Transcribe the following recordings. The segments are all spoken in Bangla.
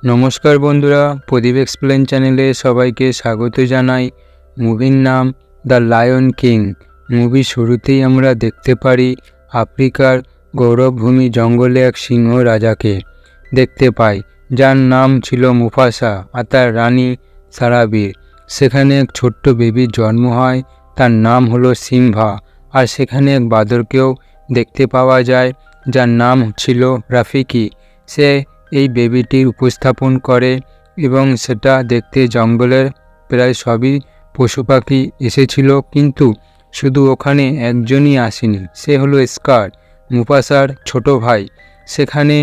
নমস্কার বন্ধুরা, প্রদীপ এক্সপ্লেন চ্যানেলে সবাইকে স্বাগত জানাই। মুভির নাম দ্য লায়ন কিং। মুভির শুরুতেই আমরা দেখতে পারি আফ্রিকার গৌরবভূমি জঙ্গলে এক সিংহ রাজাকে দেখতে পাই, যার নাম ছিল মুফাসা আর তার রানী সারাবির। সেখানে এক ছোট্ট বেবির জন্ম হয়, তার নাম হলো সিম্বা। আর সেখানে এক বাঁদরকেও দেখতে পাওয়া যায়, যার নাম ছিল রাফিকি। সে এই বেবিটির উপস্থাপন করে এবং সেটা দেখতে জঙ্গলের প্রায় সবই পশু পাখি এসেছিল, কিন্তু শুধু ওখানে একজনই আসেনি, সে হলো স্কার, মুফাসার ছোট ভাই। সেখানে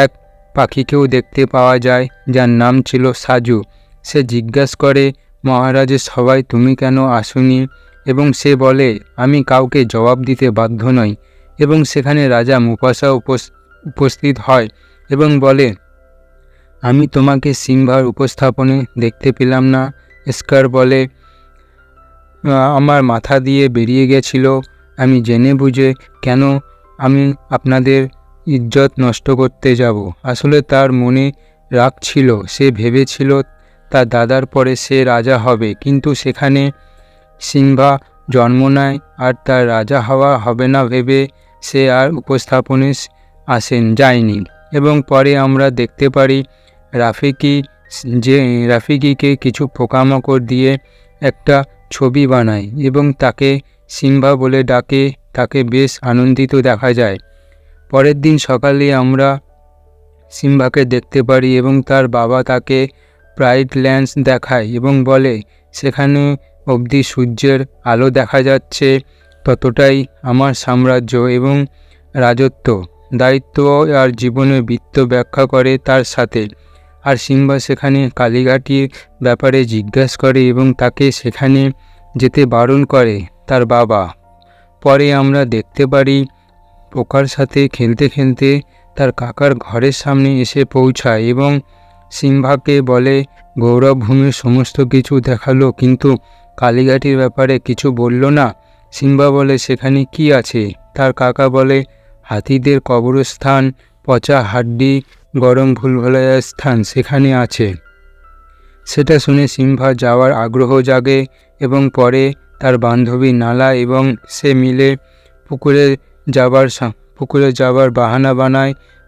এক পাখিকেও দেখতে পাওয়া যায়, যার নাম ছিল সাজু। সে জিজ্ঞাসা করে, মহারাজের সবাই তুমি কেন আসোনি? এবং সে বলে, আমি কাউকে জবাব দিতে বাধ্য নই। এবং সেখানে রাজা মুফাসা উপস্থিত হয় এবং বলে, আমি তোমাকে সিম্বার উপস্থাপনে দেখতে পেলাম না। স্কার বলে, আমার মাথা দিয়ে বেরিয়ে গেছিল, আমি জেনে বুঝে কেন আমি আপনাদের ইজ্জত নষ্ট করতে যাব। আসলে তার মনে রাগ ছিল, সে ভেবেছিল তার দাদার পরে সে রাজা হবে, কিন্তু সেখানে সিম্বা জন্ম নেয় আর তার রাজা হওয়া হবে না ভেবে সে আর উপস্থাপনে যায়নি। এবং পরে আমরা দেখতে পারি রাফিকিকে কিছু পোকামাকড় দিয়ে একটা ছবি বানায় এবং তাকে সিম্বা বলে ডাকে। তাকে বেশ আনন্দিত দেখা যায়। পরের দিন সকালে আমরা সিম্বাকে দেখতে পারি এবং তার বাবা তাকে প্রাইড ল্যান্ডস দেখায় এবং বলে, সেখানে অবধি সূর্যের আলো দেখা যাচ্ছে, ততটাই আমার সাম্রাজ্য এবং রাজত্ব, দায়িত্ব আর জীবনের বৃত্ত ব্যাখ্যা করে তার সাথে। আর সিম্বা সেখানে কালীঘাটির ব্যাপারে জিজ্ঞাসা করে এবং তাকে সেখানে যেতে বারণ করে তার বাবা। পরে আমরা দেখতে পারি পোকার সাথে খেলতে খেলতে তার কাকার ঘরের সামনে এসে পৌঁছায় এবং সিম্বাকে বলে, গৌরবভূমির সমস্ত কিছু দেখালো, কিন্তু কালীঘাটির ব্যাপারে কিছু বলল না। সিম্বা বলে, সেখানে কি আছে? তার কাকা বলে, হাতিদের কবরস্থান, পচা হাড্ডি, গরম ভুলভুলাইয়ার স্থান সেখানে আছে। সেটা শুনে সিম্বা যাওয়ার আগ্রহ জাগে এবং পরে তার বান্ধবী নালা এবং সে মিলে পুকুরে যাবার বাহানা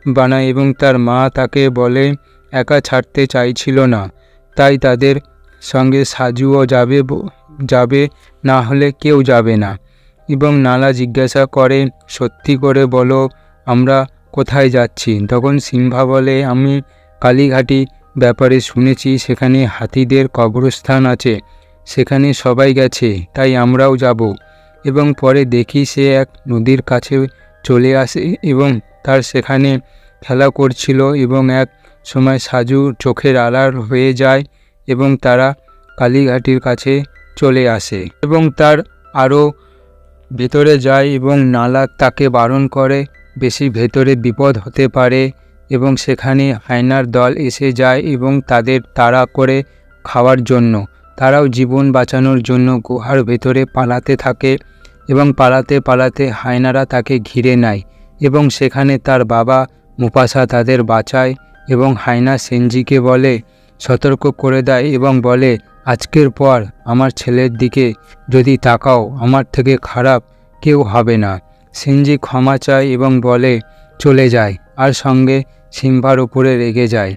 বানায় এবং তার মা তাকে বলে একা ছাড়তে চাইছিল না, তাই তাদের সঙ্গে সাজুও যাবে, না হলে কেউ যাবে না। এবং নালা জিজ্ঞাসা করে, সত্যি করে বলো আমরা কোথায় যাচ্ছি? তখন সিম্বা বলে, আমি কালীঘাটি ব্যাপারে শুনেছি, সেখানে হাতিদের কবরস্থান আছে, সেখানে সবাই গেছে, তাই আমরাও যাব। এবং পরে দেখি সে এক নদীর কাছে চলে আসে এবং তার সেখানে খেলা করছিল এবং এক সময় সাজু চোখের আড়াল হয়ে যায় এবং তারা কালীঘাটির কাছে চলে আসে এবং তার আরও ভেতরে যায় এবং নালা তাকে বারণ করে, বেশি ভেতরে বিপদ হতে পারে। এবং সেখানে হায়নার দল এসে যায় এবং তাদের তাড়া করে খাওয়ার জন্য। তারাও জীবন বাঁচানোর জন্য গুহার ভেতরে পালাতে থাকে এবং পালাতে পালাতে হায়নারা তাকে ঘিরে নেয় এবং সেখানে তার বাবা মুফাসা তাদের বাঁচায় এবং হায়না সেনজিকে বলে, সতর্ক করে দেয় এবং বলে, আজকের পর আমার ছেলের দিকে যদি তাকাও, আমার থেকে খারাপ কেউ হবে না। সেনজি ক্ষমা চায় এবং বলে চলে যায়, আর সঙ্গে সিম্বার উপরে রেগে যায়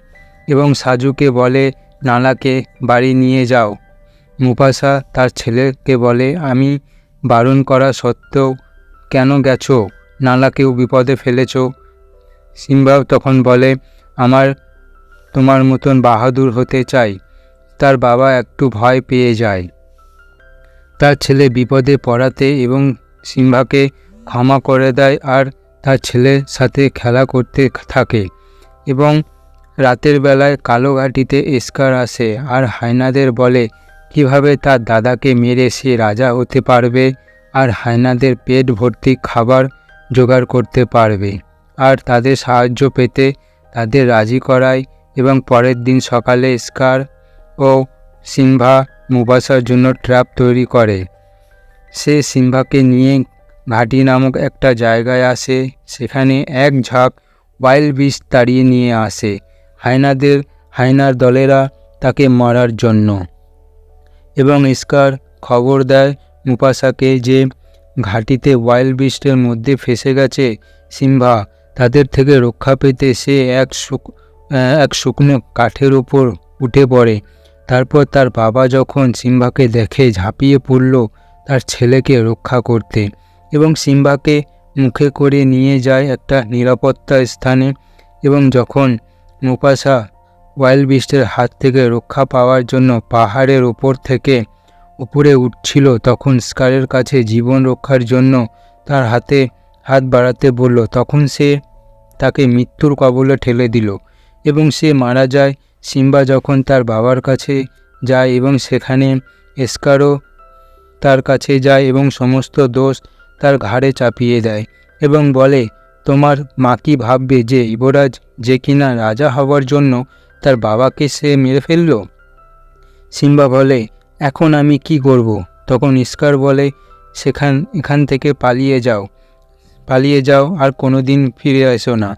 এবং সাজুকে বলে, নালাকে বাড়ি নিয়ে যাও। মুফাসা তার ছেলেকে বলে, আমি বারণ করা সত্ত্বেও কেন গেছো? নালাকেও বিপদে ফেলেছ। সিম্বাও তখন বলে, তোমার মতন বাহাদুর হতে চাই। তার বাবা একটু ভয় পেয়ে যায় তার ছেলে বিপদে পড়াতে এবং সিম্বাকে ক্ষমা করে দেয় আর তার ছেলের সাথে খেলা করতে থাকে। এবং রাতের বেলায় কালোঘাটিতে স্কার আসে আর হায়নাদের বলে কিভাবে তার দাদাকে মেরে সে রাজা হতে পারবে আর হায়নাদের পেট ভর্তি খাবার জোগাড় করতে পারবে, আর তাদের সাহায্য পেতে তাদের রাজি করায়। এবং পরের দিন সকালে স্কার ও সিম্বা মুফাসার জন্য ট্র্যাপ তৈরি করে। সে সিম্বাকে নিয়ে ঘাটি নামক একটা জায়গায় আসে, সেখানে এক ঝাঁক ওয়াইল্ড বিস্ট তাড়িয়ে নিয়ে আসে। হায়নাদের হায়নার দলেরা তাকে মারার জন্য। এবং স্কার খবর দেয় মুফাসাকে যে ঘাঁটিতে ওয়াইল্ড বিস্টের মধ্যে ফেসে গেছে সিম্বা। তাদের থেকে রক্ষা পেতে সে এক শুকনো কাঠের ওপর উঠে পড়ে। তারপর তার বাবা যখন সিম্বাকে দেখে ঝাঁপিয়ে পড়ল তার ছেলেকে রক্ষা করতে এবং সিম্বাকে মুখে করে নিয়ে যায় একটা নিরাপত্তা স্থানে। এবং যখন মুফাসা ওয়াইল্ড বিস্টের হাত থেকে রক্ষা পাওয়ার জন্য পাহাড়ের ওপর থেকে উপরে উঠছিল তখন স্কারের কাছে জীবন রক্ষার জন্য তার হাতে হাত বাড়াতে বলল। তখন সে তাকে মৃত্যুর কবলে ঠেলে দিল এবং সে মারা যায়। সিম্বা যখন তার বাবার কাছে যায় এবং সেখানে স্কারও তার কাছে যায় এবং সমস্ত দোষ তার ঘাড়ে চাপিয়ে দেয় এবং বলে, তোমার মা কি ভাববে যে যুবরাজ যে কিনা রাজা হওয়ার জন্য তার বাবাকে সে মেরে ফেলল? সিম্বা বলে, এখন আমি কি করব? তখন স্কার বলে, এখান থেকে পালিয়ে যাও আর কোনো দিন ফিরে এসো না।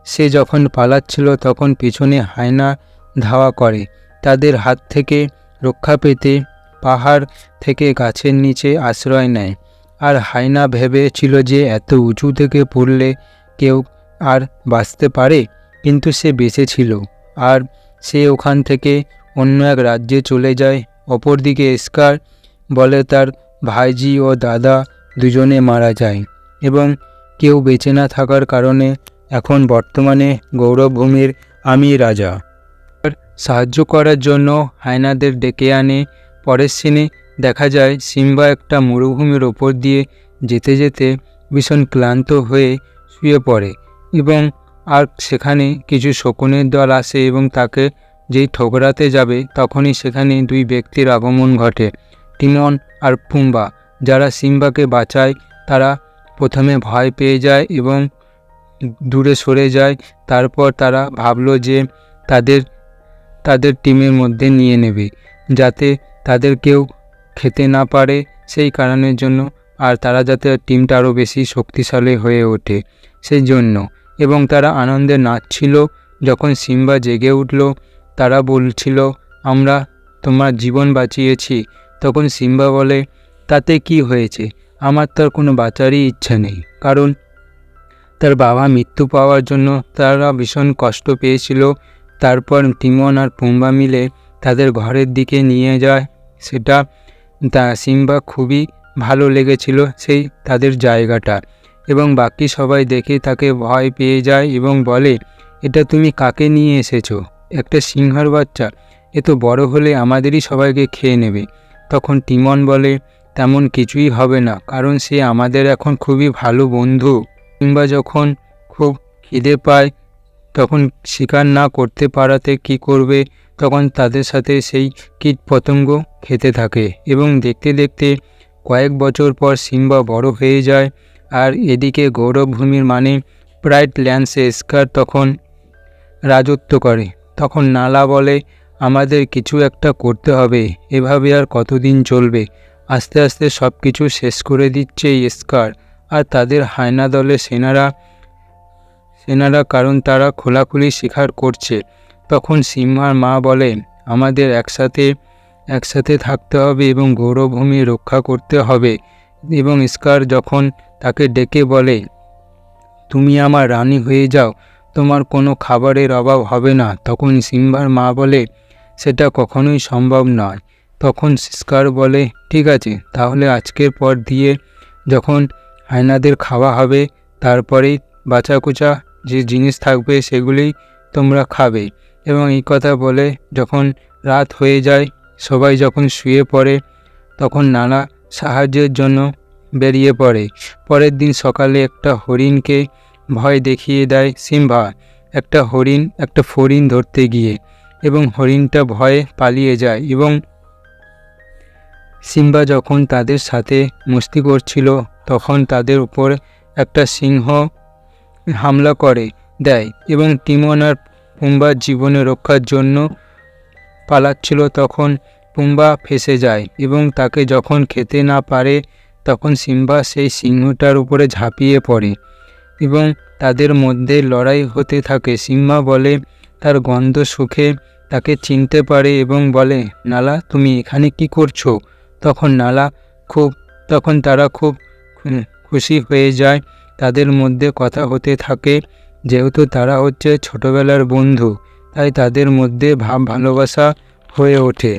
সে যখন পালাচ্ছিল তখন পিছনে হায়না ধাওয়া করে। তাদের হাত থেকে রক্ষা পেতে পাহাড় থেকে গাছের নিচে আশ্রয় নেয়। আর হায়না ভেবেছিল যে এত উঁচু থেকে পড়লে কেউ আর বাঁচতে পারে, কিন্তু সে বেঁচেছিল আর সে ওখান থেকে অন্য এক রাজ্যে চলে যায়। অপরদিকে স্কার বলে তার ভাইজি ও দাদা দুজনে মারা যায় এবং কেউ বেঁচে না থাকার কারণে এখন বর্তমানে গৌরবভূমির আমি রাজা। সাহায্য করার জন্য হায়নাদের ডেকে আনে। পরের সিনে দেখা যায় সিম্বা একটা মরুভূমির ওপর দিয়ে যেতে যেতে ভীষণ ক্লান্ত হয়ে শুয়ে পড়ে এবং আর সেখানে কিছু শকুনের দল আসে এবং তাকে যেই ঠোকরাতে যাবে তখনই সেখানে দুই ব্যক্তির আগমন ঘটে, টিমন আর পুম্বা। যারা সিম্বাকে বাঁচায় তারা প্রথমে ভয় পেয়ে যায় এবং দূরে সরে যায়। তারপর তারা ভাবলো যে তাদের টিমের মধ্যে নিয়ে নেবে যাতে তাদের কেউ খেতে না পারে, সেই কারণের জন্য, আর তারা যাতে টিমটা আরও বেশি শক্তিশালী হয়ে ওঠে সেই জন্য। এবং তারা আনন্দে নাচছিল। যখন সিম্বা জেগে উঠল তারা বলছিল, আমরা তোমার জীবন বাঁচিয়েছি। তখন সিম্বা বলে, তাতে কি হয়েছে? আমার তার কোনো বাঁচারই ইচ্ছা নেই, কারণ তার বাবা মৃত্যু পাওয়ার জন্য তারা ভীষণ কষ্ট পেয়েছিল। তারপর টিমন আর পুম্বা মিলে তাদের ঘরের দিকে নিয়ে যায়। সেটা সিম্বা খুবই ভালো লেগেছিল সেই তাদের জায়গাটা। এবং বাকি সবাই দেখে তাকে ভয় পেয়ে যায় এবং বলে, এটা তুমি কাকে নিয়ে এসেছো? একটা সিংহের বাচ্চা, এ তো বড় হলে আমাদেরই সবাইকে খেয়ে নেবে। তখন টিমন বলে, তেমন কিছুই হবে না, কারণ সে আমাদের এখন খুবই ভালো বন্ধু। কিংবা যখন খুব খিদে পায় তখন শিকার না করতে পারাতে কি করবে, তখন তাদের সাথে সেই কীট পতঙ্গ খেতে থাকে। এবং দেখতে দেখতে কয়েক বছর পর সিম্বা বড় হয়ে যায়। আর এদিকে গৌরবভূমির মানে ব্রাইট ল্যান্ডসে স্কার তখন রাজত্ব করে। তখন নালা বলে, আমাদের কিছু একটা করতে হবে, এভাবে আর কতদিন চলবে? আস্তে আস্তে সব কিছু শেষ করে দিচ্ছে এই স্কার আর তাদের হায়না দলের সেনারা, কারণ তারা খোলাখুলি শিকার করছে। তখন সিম্বার মা বলে, আমাদের একসাথে থাকতে হবে এবং গৌরবভূমি রক্ষা করতে হবে। এবং স্কার যখন তাকে ডেকে বলে, তুমি আমার রানী হয়ে যাও, তোমার কোনো খাবারের অভাব হবে না, তখন সিম্বার মা বলে, সেটা কখনোই সম্ভব নয়। তখন স্কার বলে, ঠিক আছে, তাহলে আজকের পর দিয়ে যখন হায়নাদের খাওয়া হবে তারপরেই বাঁচাকুচা যে জিনিস থাকবে সেগুলোই তোমরা খাবে। এবং এই কথা বলে যখন রাত হয়ে যায়, সবাই যখন শুয়ে পড়ে, তখন নানা সাহায্যের জন্য বেরিয়ে পড়ে। পরের দিন সকালে একটা হরিণকে ভয় দেখিয়ে দেয় সিম্বা, একটা ফড়িং ধরতে গিয়ে, এবং হরিণটা ভয়ে পালিয়ে যায়। এবং সিম্বা যখন তাদের সাথে মস্তি করছিল তখন তাদের উপর একটা সিংহ হামলা করে দেয় এবং টিমন আর পুম্বার জীবনে রক্ষার জন্য পালাচ্ছিল। তখন পুম্বা ফেঁসে যায় এবং তাকে যখন খেতে না পারে তখন সিম্বা সেই সিংহটার উপরে ঝাঁপিয়ে পড়ে এবং তাদের মধ্যে লড়াই হতে থাকে। সিম্বা বলে তার গন্ধ সুখে তাকে চিনতে পারে এবং বলে, নালা তুমি এখানে কি করছো? তখন তারা খুব খুশি হয়ে যায়। তাদের মধ্যে কথা হতে থাকে। যেহেতু তারা হচ্ছে ছোটোবেলার বন্ধু, তাই তাদের মধ্যে ভাব ভালোবাসা হয়ে ওঠে।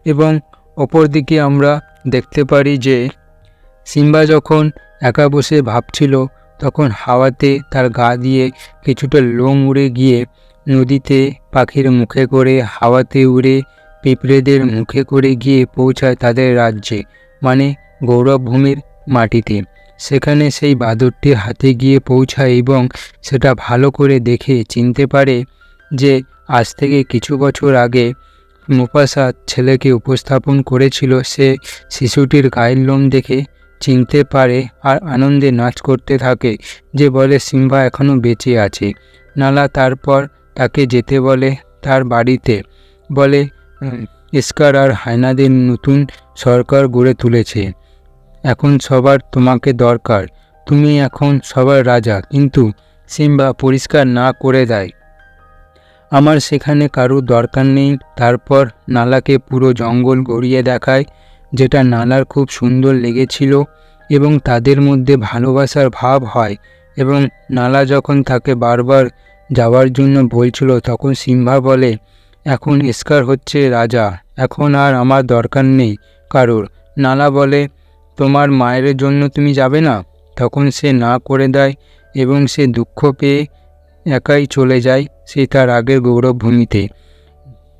এবং অপরদিকে আমরা দেখতে পারি যে সিম্বা যখন একা বসে ভাবছিল, তখন হাওয়াতে তার গা দিয়ে কিছুটা লোম উড়ে গিয়ে নদীতে পাখির মুখে করে, হাওয়াতে উড়ে পিঁপড়েদের মুখে করে গিয়ে পৌঁছায় তাদের রাজ্যে, মানে গৌরবভূমির মাটিতে। সেখানে সেই বাদুড়টি হাতে গিয়ে পৌঁছায় এবং সেটা ভালো করে দেখে চিনতে পারে যে আজ থেকে কিছু বছর আগে মুফাসা ছেলেকে উপস্থাপন করেছিল। সে শিশুটির গায়ের লোম দেখে চিনতে পারে আর আনন্দে নাচ করতে থাকে, যে বলে সিম্বা এখনও বেঁচে আছে। নালা তারপর তাকে যেতে বলে তার বাড়িতে, বলে স্কার আর হায়নাদের নতুন সরকার গড়ে তুলেছে, এখন সবার তোমাকে দরকার, তুমি এখন সবার রাজা। কিন্তু সিম্বা পরিষ্কার না করে দেয়, আমার সেখানে কারুর দরকার নেই। তারপর নালাকে পুরো জঙ্গল ঘুরিয়ে দেখায়, যেটা নালার খুব সুন্দর লেগেছিল এবং তাদের মধ্যে ভালোবাসার ভাব হয়। এবং নালা যখন তাকে বারবার যাওয়ার জন্য বলছিল, তখন সিম্বা বলে, এখন স্কার হচ্ছে রাজা, এখন আর আমার দরকার নেই কারুর। নালা বলে, তোমার মায়ের জন্য তুমি যাবে না? তখন সে না করে দেয় এবং সে দুঃখ পেয়ে একাই চলে যায় সে তার আগের গৌরবভূমিতে।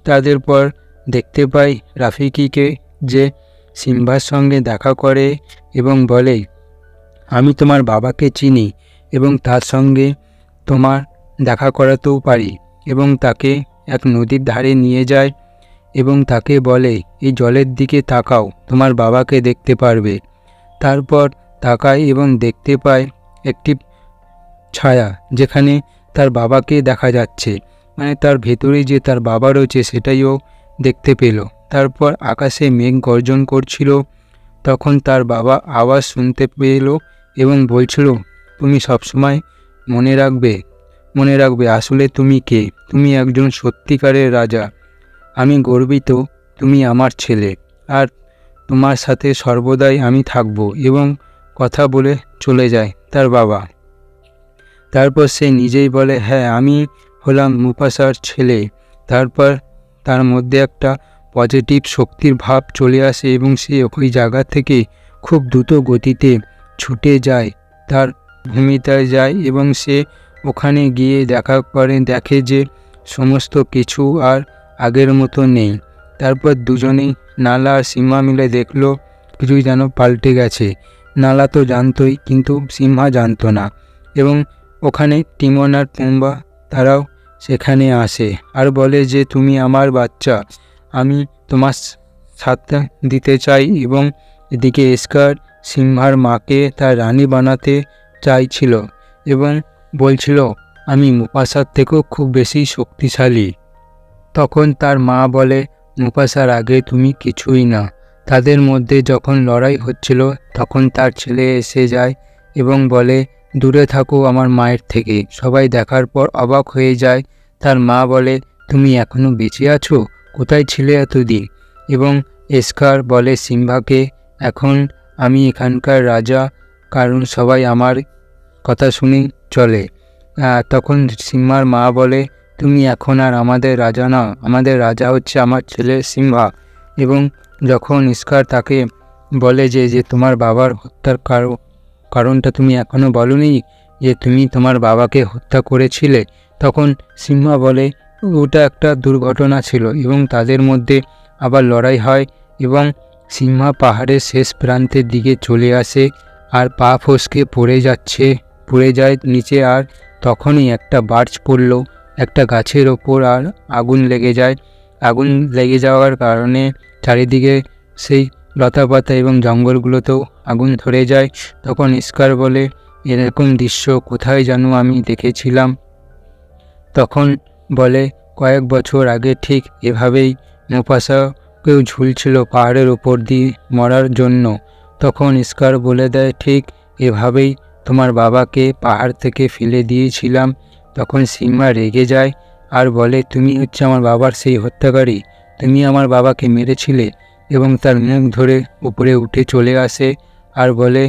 তাদের পর দেখতে পাই রাফিকিকে, যে সিম্বার সঙ্গে দেখা করে এবং বলে, আমি তোমার বাবাকে চিনি এবং তার সঙ্গে তোমার দেখা করাতেও পারি। এবং তাকে এক নদীর ধারে নিয়ে যায় এবং তাকে বলে, এই জলের দিকে তাকাও, তোমার বাবাকে দেখতে পারবে। তারপর তাকায় এবং দেখতে পায় একটি ছায়া, যেখানে তার বাবাকে দেখা যাচ্ছে, মানে তার ভেতরে যে তার বাবা রয়েছে সেটাইও দেখতে পেল। তারপর আকাশে মেঘ গর্জন করছিল, তখন তার বাবা আওয়াজ শুনতে পেল এবং বলছিল, তুমি সবসময় মনে রাখবে আসলে তুমি কে, তুমি একজন সত্যিকারের রাজা, আমি গর্বিত তুমি আমার ছেলে, আর তোমার সাথে সর্বদাই আমি থাকব। এবং কথা বলে চলে যায় তার বাবা। তারপর সে নিজেই বলে, হ্যাঁ আমি হলাম মুফাসার ছেলে। তারপর তার মধ্যে একটা পজিটিভ শক্তির ভাব চলে আসে এবং সে ওই জায়গা থেকে খুব দ্রুত গতিতে ছুটে যায়, তার ভূমিতায় যায় এবং সে ওখানে গিয়ে দেখে যে সমস্ত কিছু আর আগের মতো নেই। তারপর দুজনেই নালা আর সিম্বা মিলে দেখলো কিছুই যেন পাল্টে গেছে। নালা তো জানতোই, কিন্তু সিম্বা জানতো না। এবং ওখানে টিমন আর পুম্বা তারাও সেখানে আসে আর বলে যে তুমি আমার বাচ্চা, আমি তোমার সাথে দিতে চাই। এবং এদিকে স্কার সিম্বার মাকে তার রানী বানাতে চাইছিল এবং বলছিল, আমি মুফাসার থেকেও খুব বেশি শক্তিশালী। তখন তার মা বলে, মুফাসার আগে তুমি কিছুই না। তাদের মধ্যে যখন লড়াই হচ্ছিল, তখন তার ছেলে এসে যায় এবং বলে, দূরে থাকো আমার মায়ের থেকে। সবাই দেখার পর অবাক হয়ে যায়। তার মা বলে, তুমি এখনও বেঁচে আছো? কোথায় ছিলে এতদিন? এবং স্কার বলে সিম্বাকে, এখন আমি এখানকার রাজা, কারণ সবাই আমার কথা শুনেই চলে। তখন সিম্বার মা বলে, তুমি এখন আর আমাদের রাজা না, আমাদের রাজা হচ্ছে আমার ছেলে সিম্বা। এবং যখন স্কার তাকে বলে যে তোমার বাবার হত্যার কারণটা তুমি এখনও বলনি, যে তুমি তোমার বাবাকে হত্যা করেছিলে, তখন সিম্বা বলে ওটা একটা দুর্ঘটনা ছিল। এবং তাদের মধ্যে আবার লড়াই হয় এবং সিম্বা পাহাড়ের শেষ প্রান্তের দিকে চলে আসে আর পা ফসকে পড়ে যায় নিচে। আর তখনই একটা বার্চ পড়ল একটা গাছের ওপর আর আগুন লেগে যায়। আগুন লেগে যাওয়ার কারণে চারিদিকে সেই লতাপাতা এবং জঙ্গলগুলোতেও আগুন ধরে যায়। তখন স্কার বলে, এরকম দৃশ্য কোথায় যেন আমি দেখেছিলাম। তখন বলে, কয়েক বছর আগে ঠিক এভাবেই মুফাসাকেও ঝুলছিল পাহাড়ের ওপর দিয়ে মরার জন্য। তখন স্কার বলে দেয়, ঠিক এভাবেই তোমার বাবাকে পাহাড় থেকে ফেলে দিয়েছিলাম। তখন সিম্বা রেগে যায় আর বলে, তুমি হচ্ছে আমার বাবার সেই হত্যাকারী, তুমি আমার বাবাকে মেরেছিলে। এবং তার মুখ ধরে উপরে উঠে চলে আসে আর বলে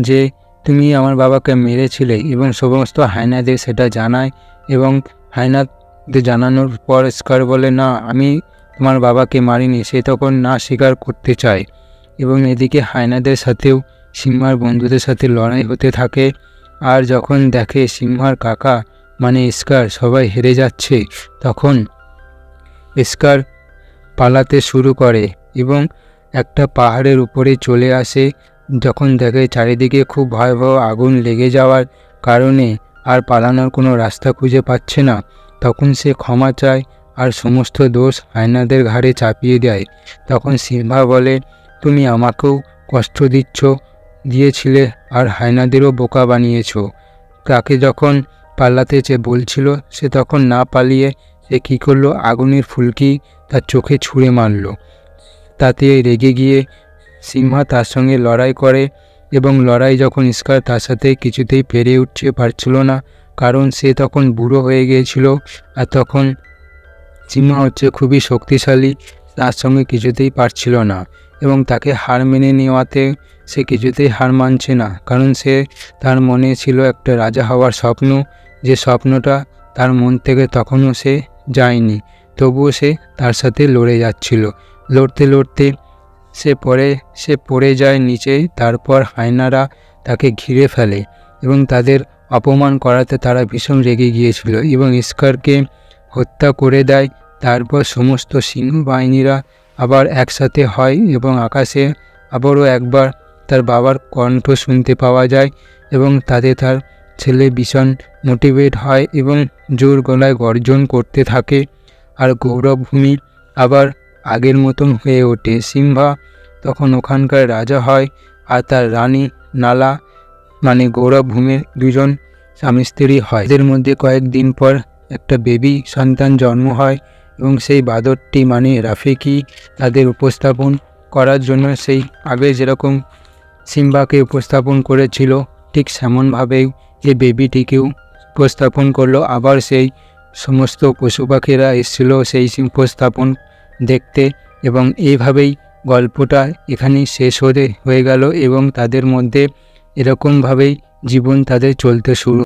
যে তুমি আমার বাবাকে মেরেছিলে, এবং সমস্ত হায়নাদের সেটা জানায়। এবং হায়নাদের জানানোর পর স্কার বলে, না, আমি তোমার বাবাকে মারিনি। সে তখন না স্বীকার করতে চায়। এবং এদিকে হায়নাদের সাথেও সিম্বার বন্ধুদের সাথে লড়াই হতে থাকে। আর যখন দেখে সিম্বার কাকা মানে স্কার সবাই হেরে যাচ্ছে, তখন স্কার পালাতে শুরু করে এবং একটা পাহাড়ের উপরে চলে আসে। যখন দেখে চারিদিকে খুব ভয়াবহ আগুন লেগে যাওয়ার কারণে আর পালানোর কোনো রাস্তা খুঁজে পাচ্ছে না, তখন সে ক্ষমা চায় আর সমস্ত দোষ হায়নাদের ঘাড়ে চাপিয়ে দেয়। তখন সিম্বা বলে, তুমি আমাকেও কষ্ট দিয়েছিলে আর হায়নাদেরও বোকা বানিয়েছ। তাকে যখন পালাতে বলছিল, সে তখন না পালিয়ে সে কী করলো, আগুনের ফুলকি তার চোখে ছুঁড়ে মারল। তাতে রেগে গিয়ে সিম্বা তার সঙ্গে লড়াই করে এবং লড়াই যখন স্কার তার সাথে কিছুতেই পেরে উঠতে পারছিল না, কারণ সে তখন বুড়ো হয়ে গিয়েছিল। আর তখন সিম্বা হচ্ছে খুবই শক্তিশালী, তার সঙ্গে কিছুতেই পারছিল না। এবং তাকে হার মেনে নেওয়াতে সে কিছুতেই হার মানছে না, কারণ তার মনে ছিল একটা রাজা হওয়ার স্বপ্ন, যে স্বপ্নটা তার মন থেকে তখনও সে যায়নি। তবুও সে তার সাথে লড়ে যাচ্ছিল। লড়তে লড়তে সে পড়ে যায় নিচে। তারপর হায়নারা তাকে ঘিরে ফেলে এবং তাদের অপমান করাতে তারা ভীষণ রেগে গিয়েছিল এবং স্কারকে হত্যা করে দেয়। তারপর সমস্ত সিংহ বাহিনীরা আবার একসাথে হয় এবং আকাশে আবারও একবার তার বাবার কণ্ঠ শুনতে পাওয়া যায় এবং তাতে তার ছেলে ভীষণ মোটিভেট হয় এবং জোর গলায় গর্জন করতে থাকে। আর গৌরবভূমি আবার আগের মতন হয়ে ওঠে। সিম্বা তখন ওখানকার রাজা হয় আর তার রানী নালা মানে গৌরবভূমির দুজন স্বামী স্ত্রী হয়। এদের মধ্যে কয়েকদিন পর একটা বেবি সন্তান জন্ম হয় এবং সেই বাঁদরটি মানে রাফিকি তাদের উপস্থাপন করার জন্য সেই আগে যেরকম সিম্বাকে উপস্থাপন করেছিল ঠিক সেমনভাবেই এই বেবিটিকেও উপস্থাপন করলো। আবার সেই সমস্ত পশু পাখিরা এসেছিল সেই উপস্থাপন দেখতে এবং এইভাবেই গল্পটা এখানেই শেষ হয়ে গেল এবং তাদের মধ্যে এরকমভাবেই জীবন তাদের চলতে শুরু